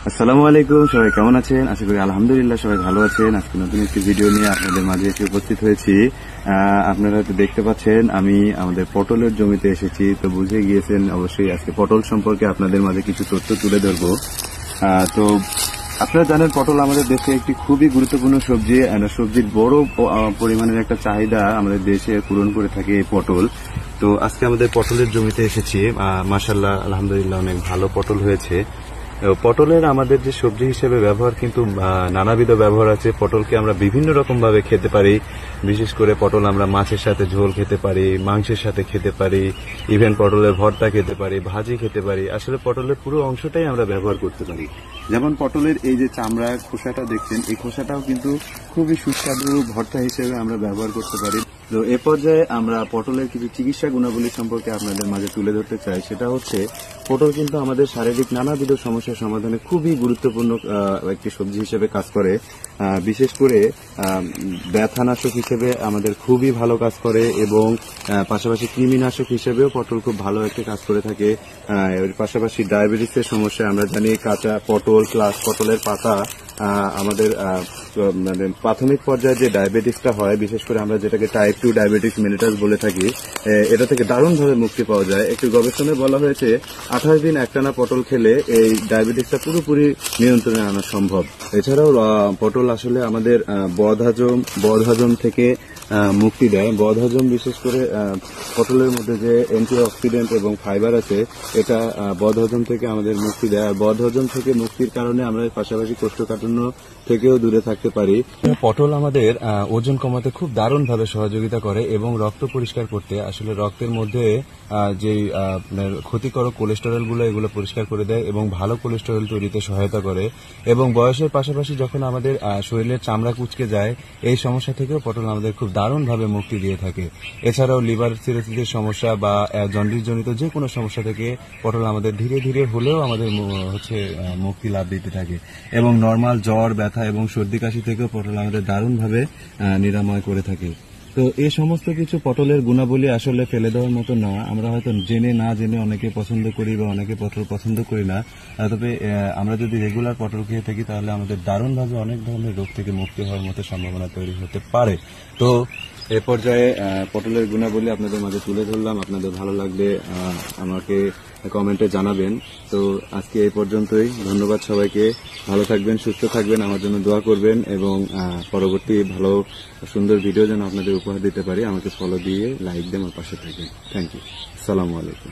আসসালামু আলাইকুম, সবাই কেমন আছেন? আশা করি আলহামদুলিল্লাহ সবাই ভালো আছেন। আজকে নতুন একটি ভিডিও নিয়ে আপনাদের মাঝে এসে উপস্থিত হয়েছি। আপনারা তো দেখতে পাচ্ছেন আমি আমাদের পটলের জমিতে এসেছি, তো বুঝে গিয়েছেন অবশ্যই আজকে পটল সম্পর্কে আপনাদের মাঝে কিছু তথ্য তুলে ধরবো। তো আপনারা জানেন পটল আমাদের দেশে একটি খুবই গুরুত্বপূর্ণ সবজি। সবজির বড় পরিমাণের একটা চাহিদা আমাদের দেশে পূরণ করে থাকে এই পটল। তো আজকে আমাদের পটলের জমিতে এসেছি, মাশাআল্লাহ আলহামদুলিল্লাহ অনেক ভালো পটল হয়েছে। পটলের আমাদের যে সবজি হিসেবে ব্যবহার কিন্তু নানাবিধ ব্যবহার আছে। পটলকে আমরা বিভিন্ন রকম ভাবে খেতে পারি। বিশেষ করে পটল আমরা মাছের সাথে ঝোল খেতে পারি, মাংসের সাথে খেতে পারি, ইভেন পটলের ভর্তা খেতে পারি, ভাজি খেতে পারি। আসলে পটলের পুরো অংশটাই আমরা ব্যবহার করতে পারি। যেমন পটলের এই যে চামড়া খোসাটা দেখছেন, এই খোসাটাও কিন্তু খুবই সুস্বাদু ভর্তা হিসেবে আমরা ব্যবহার করতে পারি। তো এ পর্যায়ে আমরা পটলের কিছু চিকিৎসা গুণাবলী সম্পর্কে আপনাদের মাঝে তুলে ধরতে চাই। সেটা হচ্ছে পটল কিন্তু আমাদের শারীরিক নানাবিধ সমস্যার সমাধানে খুবই গুরুত্বপূর্ণ একটি সবজি হিসেবে কাজ করে। বিশেষ করে ব্যথানাশক হিসেবে আমাদের খুবই ভালো কাজ করে এবং পাশাপাশি কৃমিনাশক হিসেবেও পটল খুব ভালো একটা কাজ করে থাকে। এর পাশাপাশি ডায়াবেটিসের সমস্যা আমরা জানি কাঁচা পটল প্লাস পটলের পাতা আমাদের মানে প্রাথমিক পর্যায়ে যে ডায়াবেটিসটা হয়, বিশেষ করে আমরা যেটাকে টাইপ 2 ডায়াবেটিস মেলিটাস বলে থাকি, এটা থেকে দারুণভাবে মুক্তি পাওয়া যায়। একটি গবেষণায় বলা হয়েছে 28 দিন একটানা পটল খেলে এই ডায়াবেটিসটা পুরোপুরি নিয়ন্ত্রণে আনা সম্ভব। এছাড়াও পটল আসলে আমাদের বদহজম থেকে মুক্তি দেয়। বদহজম বিশেষ করে পটলের মধ্যে যে অ্যান্টিঅক্সিডেন্ট এবং ফাইবার আছে, এটা বদহজম থেকে আমাদের মুক্তি দেয়। আর বদহজম থেকে মুক্তির কারণে আমরা পাশাপাশি কোষ্ঠকাঠিন্য থেকেও দূরে থাকতে পারি। পটল আমাদের ওজন কমাতে খুব দারুণভাবে সহযোগিতা করে এবং রক্ত পরিষ্কার করতে, আসলে রক্তের মধ্যে যে ক্ষতিকর কোলেস্টেরল গুলো এগুলো পরিষ্কার করে দেয় এবং ভালো কোলেস্টেরল তৈরিতে সহায়তা করে। এবং বয়সের পাশাপাশি যখন আমাদের শরীরের চামড়া কুঁচকে যায়, এই সমস্যা থেকেও পটল আমাদের খুব দারুণভাবে মুক্তি দিয়ে থাকে। এছাড়াও লিভার সিরোসিসের সমস্যা বা জন্ডিস জনিত যে কোনো সমস্যা থেকে পটল আমাদের ধীরে ধীরে হলেও আমাদের মুক্তি লাভ দিতে থাকে। এবং নর্মাল জ্বর, ব্যথা এবং সর্দি কাশি থেকেও পটল আমাদের দারুণভাবে নিরাময় করে থাকে। তো এই সমস্ত কিছু পটলের গুণাবলী আসলে ফেলে দেওয়ার মতো না। আমরা হয়তো জেনে না জেনে অনেকে পছন্দ করি বা অনেকে পটল পছন্দ করি না। তবে আমরা যদি রেগুলার পটল খেয়ে থাকি তাহলে আমাদের দারুণভাবে অনেক ধরনের রোগ থেকে মুক্তি হওয়ার মতো সম্ভাবনা তৈরি হতে পারে। তো এ পর্যায়ে পটলের গুণাবলী আপনাদের মাঝে তুলে ধরলাম। আপনাদের ভালো লাগলে আমাকে কমেন্টে জানাবেন। তো আজকে এই পর্যন্তই। ধন্যবাদ সবাইকে। ভালো থাকবেন, সুস্থ থাকবেন, আমার জন্য দোয়া করবেন এবং পরবর্তী ভালো সুন্দর ভিডিও যেন আপনাদের উপহার দিতে পারি। আমাকে ফলো দিয়ে লাইক দিয়ে আমার পাশে থাকবেন। Thank you. আসসালামু আলাইকুম।